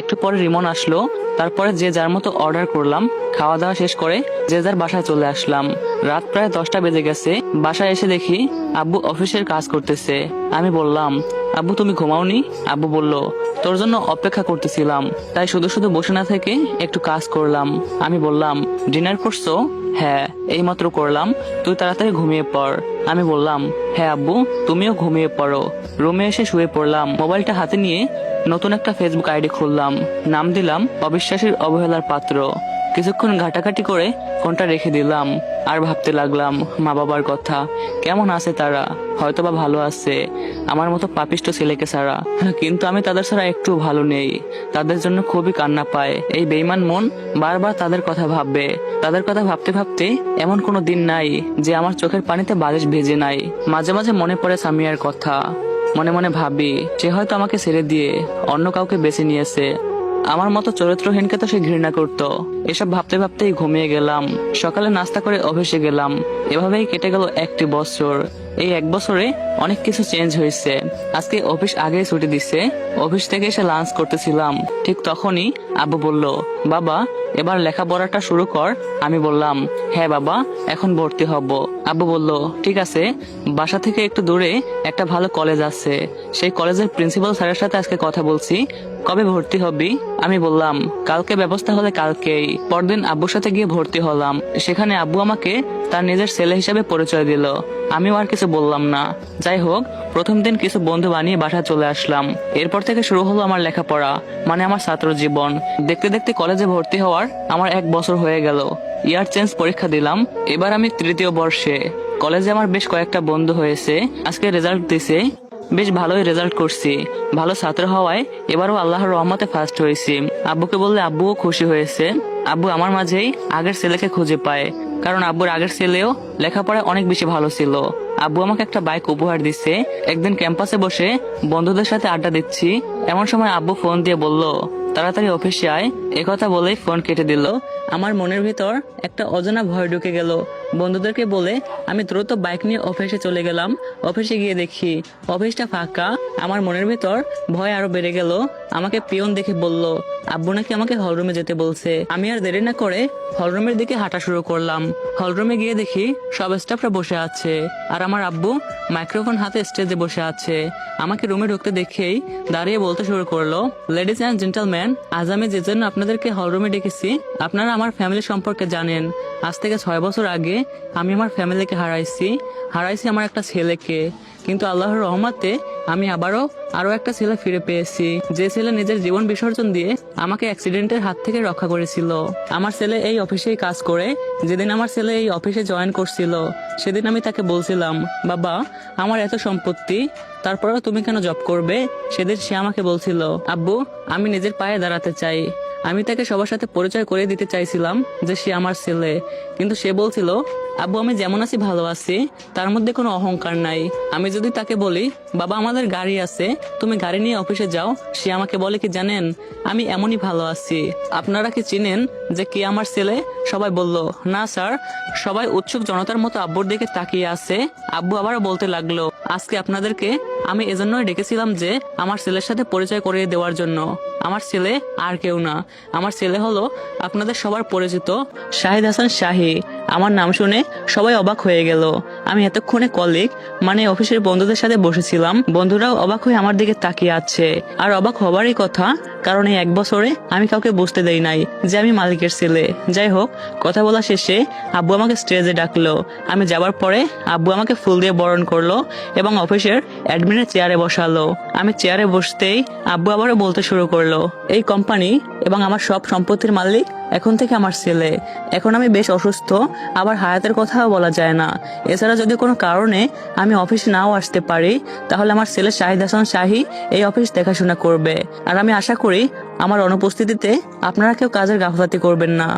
একটু পরে রিমন আসলো। তারপরে যে যার মতো অর্ডার করলাম। খাওয়া দাওয়া শেষ করে যে যার বাসায় চলে আসলাম। রাত প্রায় 10টা বেজে গেছে। বাসায় এসে দেখি আব্বু অফিসের কাজ করতেছে। আমি বললাম, আব্বু তুমি ঘুমাওনি? আব্বু বলল, তোর জন্য অপেক্ষা করতেছিলাম, তাই শুধু শুধু বসে না থেকে একটু কাজ করলাম। আমি বললাম, ডিনার করছো? হ্যাঁ, এইমাত্র করলাম। তুই তাড়াতাড়ি ঘুমিয়ে পড়। আমি বললাম, হ্যাঁ আব্বু, তুমিও ঘুমিয়ে পড়ো। রুমে এসে শুয়ে পড়লাম। মোবাইলটা হাতে নিয়ে নতুন একটা ফেসবুক আইডি খুললাম। নাম দিলাম অবিশ্বাসীর অবহেলার পাত্র। কিছুক্ষণ ঘাটাঘাটি করে ফোনটা রেখে দিলাম। আর ভাবতে লাগলাম মা বাবার কথা। কেমন আছে তারা? হয়তোবা ভালো আছে, আমার মতো পাপিষ্ট ছেলেকে ছাড়া। কিন্তু আমি তাদের ছাড়া একটু ভালো নেই। তাদের জন্য খুবই কান্না পায়। এই বেইমান মন বারবার তাদের কথা ভাববে। তাদের কথা ভাবতে ভাবতে এমন কোনো দিন নাই যে আমার চোখের পানিতে বালিশ ভেজে নাই। মাঝে মাঝে মনে পড়ে সামিয়ার কথা। মনে মনে ভাবি, সে হয়তো আমাকে ছেড়ে দিয়ে অন্য কাউকে বেছে নিয়েছে। আমার মতো চরিত্রহীনকে তো সে ঘৃণা করত। এসব ভাবতে ভাবতেই ঘুমিয়ে গেলাম। সকালে নাস্তা করে অফিসে গেলাম। এভাবেই কেটে গেল 1টি বছর। এই 1 বছরে অনেক কিছু চেঞ্জ হয়েছে। আজকে অফিস আগেই ছুটি দিছে। অফিস থেকে এসে লাঞ্চ করতেছিলাম, ঠিক তখনই আব্বু বলল, বাবা এবার লেখাপড়াটা শুরু কর। আমি বললাম, হ্যাঁ বাবা, এখন ভর্তি হব। আব্বু বলল, ঠিক আছে, বাসা থেকে একটু দূরে একটা ভালো কলেজ আছে, সেই কলেজের প্রিন্সিপাল স্যারের সাথে আজকে কথা বলছি। কবে ভর্তি হবি? আমি বললাম, কালকে ব্যবস্থা হলে কালকেই। পরদিন আব্বুর সাথে গিয়ে ভর্তি হলাম। সেখানে আব্বু আমাকে তার নিজের ছেলে হিসেবে পরিচয় দিল। আমিও আর কিছু বললাম না। যাই হোক, প্রথম দিন কিছু বন্ধু বানিয়ে বাসায় চলে আসলাম। এরপর থেকে শুরু হলো আমার লেখাপড়া, মানে আমার ছাত্র জীবন। দেখতে দেখতে কলেজে ভর্তি হওয়ার আমার 1 বছর হয়ে গেল। ইয়ার চেঞ্জ পরীক্ষা দিলাম। এবার আমি 3য় বর্ষে। কলেজে আমার বেশ কয়েকটা বন্ধু হয়েছে। আজকে রেজাল্ট দিছে, বেশ ভালোই রেজাল্ট করছি। ভালো ছাত্র হওয়ায় এবারও আল্লাহর রহমতে ফার্স্ট হয়েছি। আব্বুকে বললে আব্বুও খুশি হয়েছে। আব্বু আমার মাঝেই আগের ছেলেকে খুঁজে পায়, কারণ আব্বুর আগের ছেলেও লেখাপড়ায় অনেক বেশি ভালো ছিল। আব্বু আমাকে একটা বাইক উপহার দিছে। একদিন ক্যাম্পাসে বসে বন্ধুদের সাথে আড্ডা দিচ্ছি, এমন সময় আব্বু ফোন দিয়ে বলল, তাড়াতাড়ি অফিসে আয়। একথা বলেই ফোন কেটে দিল। আমার মনের ভিতর একটা অজানা ভয় ঢুকে গেল। বন্ধুদেরকে বলে আমি দ্রুত বাইক নিয়ে অফিসে চলে গেলাম। অফিসে গিয়ে দেখি অফিসটা ফাঁকা। আমার মনের ভিতর ভয় আরো বেড়ে গেল। আমাকে পিয়ন দেখে বলল, আব্বু নাকি আমাকে হলরুমে যেতে বলছে। আমি আর দেরি না করে হলরুমের দিকে হাঁটা শুরু করলাম। হলরুমে গিয়ে দেখি সব স্টাফরা বসে আছে, আর আমার আব্বু মাইক্রোফোন হাতে স্টেজে বসে আছে। আমাকে রুমে ঢুকতে দেখেই দাঁড়িয়ে বলতে শুরু করলো, লেডিজ অ্যান্ড জেন্টলম্যান, আজ আমি যে জন্য আপনাদেরকে হলরুমে ডেকেছি, আপনারা আমার ফ্যামিলি সম্পর্কে জানেন। আজ থেকে 6 বছর আগে আমি আমার ফ্যামিলিকে হারাইছি আমার একটা ছেলেকে। কিন্তু আল্লাহর রহমতে আমি আরো একটা ছেলে ফিরে পেয়েছি, যে ছেলে নিজের জীবন বিসর্জন দিয়ে আমাকে অ্যাক্সিডেন্টের হাত থেকে রক্ষা করেছিল। আমার ছেলে এই অফিসেই কাজ করে। যেদিন আমার ছেলে এই অফিসে জয়েন করছিল, সেদিন আমি তাকে বলছিলাম, বাবা আমার এত সম্পত্তি, তারপরেও তুমি কেন জব করবে? সেদিন সে আমাকে বলছিল, আব্বু আমি নিজের পায়ে দাঁড়াতে চাই। আমি তাকে সবার সাথে পরিচয় করে দিতে চাইছিলাম যে সে আমার ছেলে, কিন্তু সে বলছিল, আব্বু আমি যেমন আছি ভালো আছি, তার মধ্যে কোনো অহংকার নাই। আমি যদি তাকে বলি, বাবা আমাদের গাড়ি আছে, তুমি গাড়ি নিয়ে অফিসে যাও, সে আমাকে বলে কি জানেন, আমি এমনই ভালো আছি। আপনারা কি চিনেন যে কি আমার ছেলে? সবাই বলল, না স্যার। সবাই উৎসুক জনতার মতো আব্বুর দিকে তাকিয়ে আছে। আব্বু আবারও বলতে লাগলো, আজকে আপনাদেরকে আমি এজন্যই ডেকেছিলাম যে আমার ছেলের সাথে পরিচয় করিয়ে দেওয়ার জন্য। আমার ছেলে আর কেউ না, আমার ছেলে হলো আপনাদের সবার পরিচিত শাহিদ হাসান শাহী। আমার নাম শুনে সবাই অবাক হয়ে গেল। আমি এতক্ষণে কলিগ, মানে অফিসের বন্ধুদের সাথে বসেছিলাম। বন্ধুরাও অবাক হয়ে আমার দিকে তাকিয়ে আছে। আর অবাক হবারই কথা, কারণ এই 1 বছরে আমি কাউকে বুঝতে দেই নাই যে আমি মালিকের ছেলে। যাই হোক, কথা বলা শেষে আব্বু আমাকে স্টেজে ডাকলো। আমি যাবার পরে আব্বু আমাকে ফুল দিয়ে বরণ করলো এবং অফিসের অ্যাডমিনের চেয়ারে বসালো। আমি চেয়ারে বসতেই আব্বু আবারও বলতে শুরু করলো, এই কোম্পানি এবং আমার সব সম্পত্তির মালিক এখন থেকে আমার ছেলে। এখন আমি বেশ অসুস্থ, আবার হায়াতের কথাও বলা যায় না। এছাড়া যদি কোনো কারণে আমি অফিসে নাও আসতে পারি, তাহলে আমার ছেলে শাহিদ হাসান শাহী এই অফিস দেখাশোনা করবে। আর আমি আশা করি আমার অনুপস্থিতিতে আপনারা কেউ কাজের গাফলাতি করবেন না।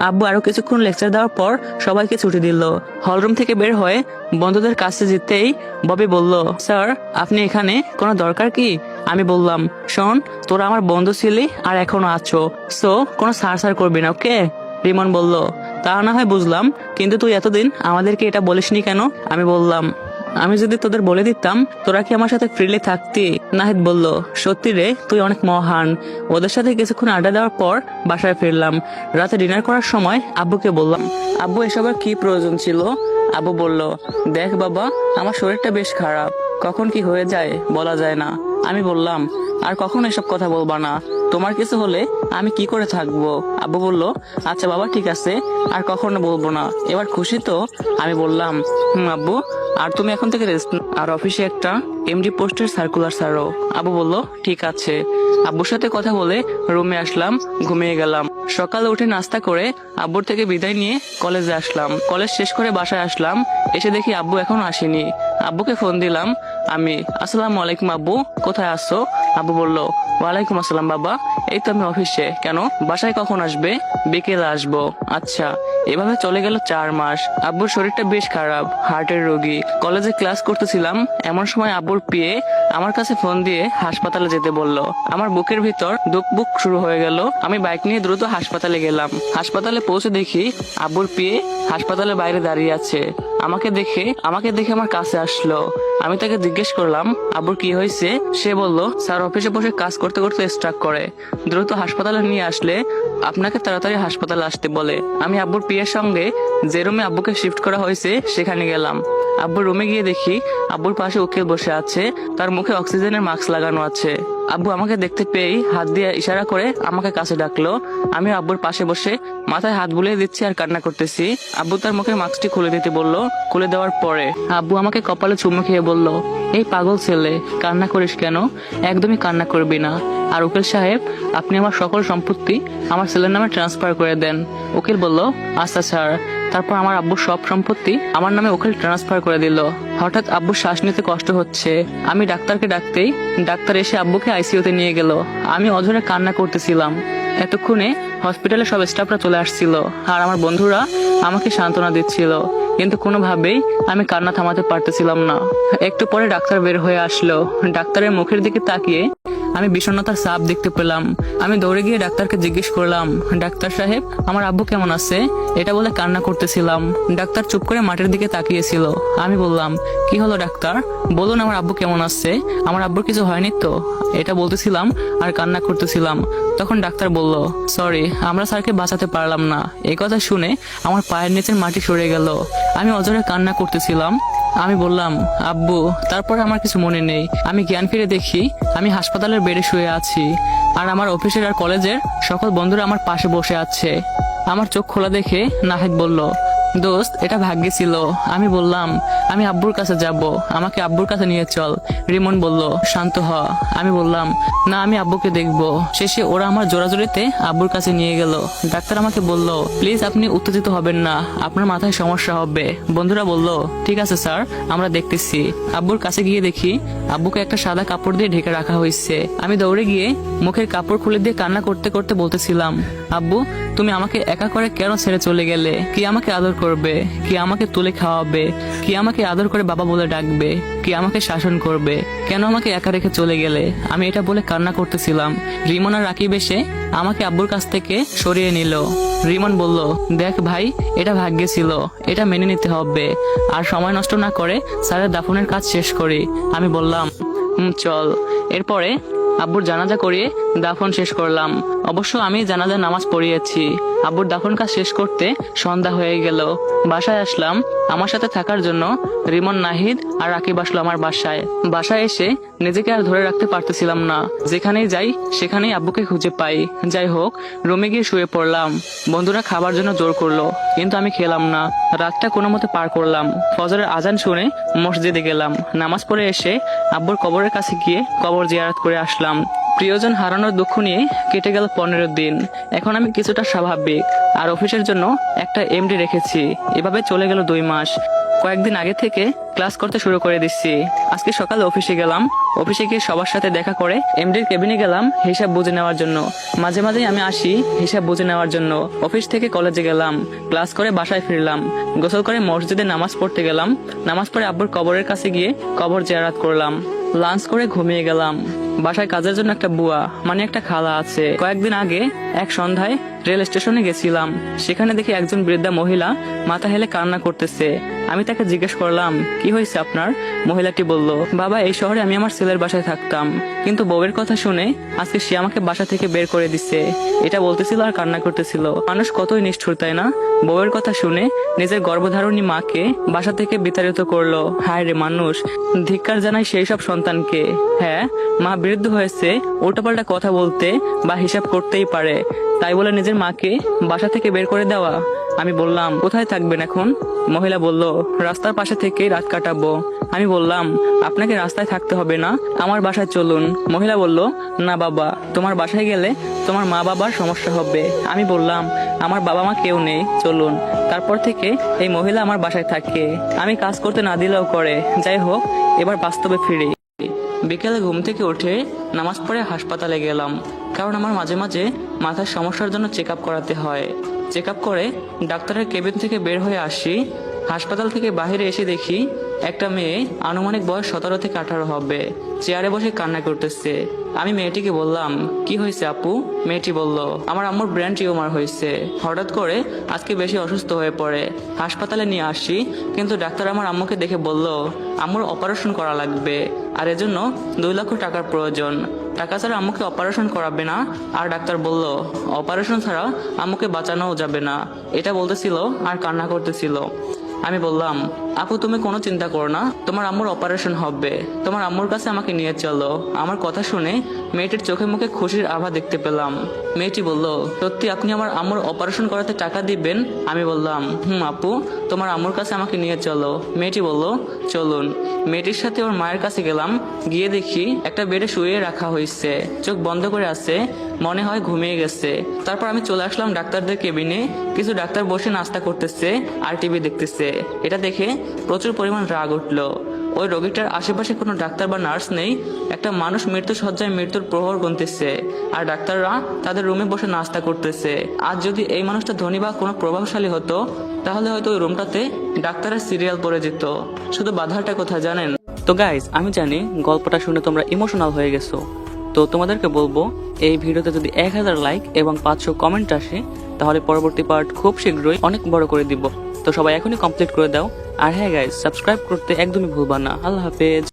আব্বু আরো কিছুক্ষণ লেকচার দেওয়ার পর সবাইকে ছুটি দিল। হলরুম থেকে বের হয়ে বন্ধুদের কাছে যেতেই ববি বলল, স্যার আপনি এখানে, কোনো দরকার কি? আমি বললাম, শোন, তোরা আমার বন্ধু ছিলি আর এখনো আছো, সো কোনো সার করবি না, ওকে? রিমন বলল, তা না হয় বুঝলাম, কিন্তু তুই এতদিন আমাদেরকে এটা বলিসনি কেন? আমি বললাম, আমি যদি তোদের বলে দিতাম তোরা কি আমার সাথে ফ্রিলি থাকতি? নাহিদ বলল, সত্যি রে, তুই অনেক মহান। ওদের সাথে কিছুক্ষণ আড্ডা দেওয়ার পর বাসায় ফিরলাম। রাতে ডিনার করার সময় আব্বুকে বললাম, আব্বু এসবের কি প্রয়োজন ছিল? আব্বু বলল, দেখ বাবা, আমার শরীরটা বেশ খারাপ, কখন কি হয়ে যায় বলা যায় না। আমি বললাম, আর কখনো এসব কথা বলবা না, তোমার কিছু হলে আমি কি করে থাকবো? আব্বু বলল, আচ্ছা বাবা ঠিক আছে, আর কখনো বলবো না। এবার খুশি তো? আমি বললাম, আব্বু, আর তুমি এখন থেকে রেস্ট আর অফিসে একটা এমডি পোস্টের সার্কুলার ছাড়ো। আব্বু বলল, ঠিক আছে। আব্বুর সাথে কথা বলে রুমে আসলাম, ঘুমিয়ে গেলাম। সকালে উঠে নাস্তা করে আব্বুর থেকে বিদায় নিয়ে কলেজে আসলাম। কলেজ শেষ করে বাসায় আসলাম। এসে দেখি আব্বু এখনো আসেনি। আব্বুকে ফোন দিলাম আমি, আসসালামু আলাইকুম আব্বু, কোথায় আসছো? আব্বু বলল, ওয়ালাইকুম আসসালাম বাবা, এই তো আমি অফিসে। কেন, বাসায় কখন আসবে? বিকেলে আসবো। আচ্ছা। এভাবে চলে গেল 4 মাস। আব্বুর শরীরটা বেশ খারাপ, হার্টের রোগী। কলেজে ক্লাস করতেছিলাম, এমন সময় আব্বুর পিএ আমার কাছে ফোন দিয়ে হাসপাতালে যেতে বলল। আমার বুকের ভিতর দুকবুক শুরু হয়ে গেল। আমি বাইক নিয়ে দ্রুত হাসপাতালে গেলাম। হাসপাতালে পৌঁছে দেখি আব্বুর পিএ হাসপাতালের বাইরে দাঁড়িয়ে আছে। আমাকে দেখে আমার কাছে আসলো। আমি তাকে জিজ্ঞেস করলাম, আব্বুর কি হয়েছে? সে বলল, স্যার অফিসে বসে কাজ করতে করতে স্ট্রাক করে, দ্রুত হাসপাতালে নিয়ে আসলে আপনাকে তাড়াতাড়ি হাসপাতালে আসতে বলে। আমি আব্বুর পিএর সঙ্গে যে রুমে আব্বুকে শিফট করা হয়েছে সেখানে গেলাম। আব্বুর রুমে গিয়ে দেখি আব্বুর পাশে উকিল বসে আছে, তার মুখে অক্সিজেনের মাস্ক লাগানো আছে। আব্বু আমাকে দেখতে পেয়েই হাত দিয়ে ইশারা করে আমাকে কাছে ডাকলো। আমি আব্বুর পাশে বসে মাথায় হাত বুলিয়ে দিচ্ছি আর কান্না করতেছি। আব্বু তার মুখের মাস্কটি খুলে দিতে বলল। খুলে দেওয়ার পরে আব্বু আমাকে কপালে চুমু খেয়ে বলল, এই পাগল ছেলে, কান্না করিস কেন? একদমই কান্না করবি না। আর উকিল সাহেব, আপনি আমার সকল সম্পত্তি আমার ছেলের নামে ট্রান্সফার করে দেন। উকিল বলল, আচ্ছা স্যার। তারপর আমার আব্বুর সব সম্পত্তি আমার নামে উকিল ট্রান্সফার করে দিল। হঠাৎ আব্বুর শ্বাস নিতে কষ্ট হচ্ছে। আমি ডাক্তারকে ডাকতেই ডাক্তার এসে আব্বুকে আইসিইউতে নিয়ে গেল। আমি অঝরে কান্না করতেছিলাম। এতক্ষণে হসপিটালে সব স্টাফরা চলে আসছিল আর আমার বন্ধুরা আমাকে সান্ত্বনা দিচ্ছিল, কিন্তু কোনোভাবেই আমি কান্না থামাতে পারতেছিলাম না। একটু পরে ডাক্তার বের হয়ে আসলো। ডাক্তারের মুখের দিকে তাকিয়ে আমি বিষণ্ণতার ছাপ দেখতে পেলাম। আমি দৌড়ে গিয়ে ডাক্তারকে জিজ্ঞেস করলাম, ডাক্তার সাহেব, আমার আব্বু কেমন আছে? এটা বলে কান্না করতেছিলাম। ডাক্তার চুপ করে মাটির দিকে তাকিয়েছিল। আমি বললাম, কি হলো ডাক্তার, বলুন আমার আব্বু কেমন আছে? আমার আব্বুর কিছু হয়নি তো? এটা বলতেছিলাম আর কান্না করতেছিলাম। তখন ডাক্তার বলল, সরি, আমরা স্যারকে বাঁচাতে পারলাম না। এই কথা শুনে আমার পায়ের নিচের মাটি সরে গেল। আমি অজরে কান্না করতেছিলাম। আমি বললাম, আব্বু। তারপর আমার কিছু মনে নেই। আমি জ্ঞান ফিরে দেখি আমি হাসপাতালের বেডে শুয়ে আছি আর আমার অফিসের আর কলেজের সকল বন্ধুরা আমার পাশে বসে আছে। আমার চোখ খোলা দেখে নাহিদ বলল, দোস্ত, এটা ভাগ্যে ছিল। আমি বললাম, আমি আব্বুর কাছে যাব, আমাকে আব্বুর কাছে নিয়ে চল। রিমন বলল, শান্ত হ। আমি বললাম, না, আমি আব্বুকে দেখব। শেষে ওরা আমার জোরাজোরিতে আব্বুর কাছে নিয়ে গেল। ডাক্তার আমাকে বলল, প্লিজ আপনি উত্তেজিত হবেন না, আপনার মাথায় সমস্যা হবে। বন্ধুরা বলল, ঠিক আছে স্যার, আমরা দেখতেছি। আব্বুর কাছে গিয়ে দেখি আব্বুকে একটা সাদা কাপড় দিয়ে ঢেকে রাখা হয়েছে। আমি দৌড়ে গিয়ে মুখের কাপড় খুলে দিয়ে কান্না করতে করতে বলতেছিলাম, আব্বু, তুমি আমাকে একা করে কেন ছেড়ে চলে গেলে? কি আমাকে আদর করবে? কি আমাকে তুলে খাওয়াবে? কি আমাকে আদর করে বাবা বলে ডাকবে? কি আমাকে শাসন করবে? কেন আমাকে একা রেখে চলে গেলে? আমি এটা বলে কান্না করতেছিলাম। রিমন আর রাকিব এসে আমাকে আব্বুর কাছ থেকে সরিয়ে নিল। রিমন বলল, দেখ ভাই, এটা ভাগ্যে ছিল, এটা মেনে নিতে হবে। আর সময় নষ্ট না করে স্যারের দাফনের কাজ শেষ করি। আমি বললাম, চল। এরপরে আব্বুর জানাজা করিয়ে দাফন শেষ করলাম। অবশ্য আমি জানাজার নামাজ পড়িয়েছি। আব্বুর দাফন কাজ শেষ করতে সন্ধ্যা হয়ে গেল। বাসায় আসলাম। আমার সাথে থাকার জন্য রিমন, নাহিদ আর রাকিব আসলো আমার বাসায়। বাসায় এসে নিজেকে আর ধরে রাখতে পারতেছিলাম না। যেখানেই যাই সেখানেই আব্বুকে খুঁজে পাই। যাই হোক, রুমে গিয়ে শুয়ে পড়লাম। বন্ধুরা খাবার জন্য জোর করলো, কিন্তু আমি খেলাম না। রাতটা কোনো মতে পার করলাম। ফজরের আজান শুনে মসজিদে গেলাম। নামাজ পড়ে এসে আব্বুর কবরের কাছে গিয়ে কবর জিয়ারত করে আসলাম। প্রিয়জন হারানোর দুঃখ নিয়ে কেটে গেল 15 দিন। এখন আমি কিছুটা স্বাভাবিক আর অফিসের জন্য একটা এমডি রেখেছি। এভাবে চলে গেল 2 মাস। কয়েকদিন আগে থেকে ক্লাস করতে শুরু করে দিচ্ছি। আজকে সকালে অফিসে গেলাম। অফিসে গিয়ে সবার সাথে দেখা করে এমডির কেবিনে গেলাম হিসাব বুঝে নেওয়ার জন্য। মাঝে মাঝে আমি আসি হিসাব বুঝে নেওয়ার জন্য। অফিস থেকে কলেজে গেলাম, ক্লাস করে বাসায় ফিরলাম, গোসল করে মসজিদে নামাজ পড়তে গেলাম। নামাজ পড়ে আব্বুর কবরের কাছে গিয়ে কবর জিয়ারত করলাম। লাঞ্চ করে ঘুমিয়ে গেলাম। বাসায় কাজের জন্য একটা বুয়া মানে একটা খালা আছে। কয়েকদিন আগে এক সন্ধ্যায় রেল স্টেশনে গেছিলাম। সেখানে দেখি একজন বৃদ্ধা মহিলা মাথা হেলে কান্না করতেছে। আমি তাকে জিজ্ঞেস করলাম, কি হয়েছে আপনার? মহিলাটি বলল, বাবা, এই শহরে আমি আমার ছেলের বাসায় থাকতাম, কিন্তু বউয়ের কথা শুনে আজকে সে আমাকে বাসা থেকে বের করে দিছে। এটা বলতেছিল আর কান্না করতেছিল। মানুষ কতই নিষ্ঠুর, তাই না? বউয়ের কথা শুনে নিজের গর্ভধারণী মাকে বাসা থেকে বিতাড়িত করলো। হায় রে মানুষ, ধিক্কার জানাই সেই সব সন্তানকে। হ্যাঁ, মা বৃদ্ধ হয়েছে, উল্টাপাল্টা কথা বলতে বা হিসাব করতেই পারে, তাই বলে নিজের মাকে বাসা থেকে বের করে দেওয়া? আমি বললাম, কোথায় থাকবেন এখন? মহিলা বলল, রাস্তার পাশে থেকে রাত কাটাবো। আমি বললাম, আপনাকে রাস্তায় থাকতে হবে না, আমার বাসায় চলুন। মহিলা বলল, না বাবা, তোমার বাসায় গেলে তোমার মা বাবার সমস্যা হবে। আমি বললাম, আমার বাবা মা কেউ নেই, চলুন। তারপর থেকে এই মহিলা আমার বাসায় থাকে, আমি কাজ করতে না দিলেও করে। যাই হোক, এবার বাস্তবে ফিরি। বিকেলে ঘুম থেকে উঠে নামাজ পড়ে হাসপাতালে গেলাম, কারণ আমার মাঝে মাঝে মাথার সমস্যার জন্য চেক আপ করাতে হয়। চেক আপ করে ডাক্তারের কেবিন থেকে বের হয়ে আসি। হাসপাতাল থেকে বাইরে এসে দেখি একটা মেয়ে, আনুমানিক বয়স 17 থেকে 18 হবে, চেয়ারে বসে কান্না করতেছে। আমি মেয়েটিকে বললাম, কি হয়েছে আপু? মেয়েটি বলল, আমার আম্মুর ব্রেন টিউমার হয়েছে, হঠাৎ করে আজকে বেশি অসুস্থ হয়ে পড়ে। হাসপাতালে নিয়ে আসি, কিন্তু ডাক্তার আমার আম্মুকে দেখে বলল, আম্মুর অপারেশন করা লাগবে, আর এজন্য 2 লক্ষ টাকার প্রয়োজন। টাকা ছাড়া আম্মুকে অপারেশন করাবে না। আর ডাক্তার বলল, অপারেশন ছাড়া আম্মুকে বাঁচানোও যাবে না। এটা বলতেছিল আর কান্না করতেছিল। আমি বললাম, আপু তুমি কোনো চিন্তা করো না, তোমার আম্মুর অপারেশন হবে, তোমার আম্মুর কাছে আমাকে নিয়ে চলো। আমার কথা শুনে মেয়েটির চোখে মুখে খুশির আভা দেখতে পেলাম। মেয়েটি বলল, সত্যি আপনি আমার আম্মুর অপারেশন করাতে টাকা দিবেন? আমি বললাম, আপু, তোমার আম্মুর কাছে আমাকে নিয়ে চলো। মেয়েটি বলল, চলুন। মেয়েটির সাথে ওর মায়ের কাছে গেলাম। গিয়ে দেখি একটা বেডে শুয়ে রাখা হয়েছে, চোখ বন্ধ করে আছে, মনে হয় ঘুমিয়ে গেছে। তারপর আমি চলে আসলাম ডাক্তারদের কেবিনে। কিছু ডাক্তার বসে নাস্তা করতেছে আর টিভি দেখতেছে। এটা দেখে প্রচুর পরিমাণ রাগ উঠলো। ওই রোগীটার আশেপাশে কোনো ডাক্তার বা নার্স নেই। একটা মানুষ মৃত্যু সজ্জায় মৃত্যুর প্রহর গুনতেছে, আর ডাক্তাররা তাদের রুমে বসে নাস্তা করতেছে। আজ যদি এই মানুষটা ধনী বা কোনো প্রভাবশালী হতো, তাহলে হয়তো ওই রুমটাতে ডাক্তারের সিরিয়াল পড়ে যেত। শুধু বাধাটা কোথায় জানেন? তো গাইজ, আমি জানি গল্পটা শুনে তোমরা ইমোশনাল হয়ে গেছো। তো তোমাদেরকে বলবো, এই ভিডিওতে যদি 1000 লাইক এবং 500 কমেন্ট আসে, তাহলে পরবর্তী পার্ট খুব শীঘ্রই অনেক বড় করে দিব। তো সবাই এখনই কমপ্লিট করে দাও। আর হ্যাঁ গাইজ, সাবস্ক্রাইব করতে একদমই ভুলবা না। আল্লাহ হাফেজ।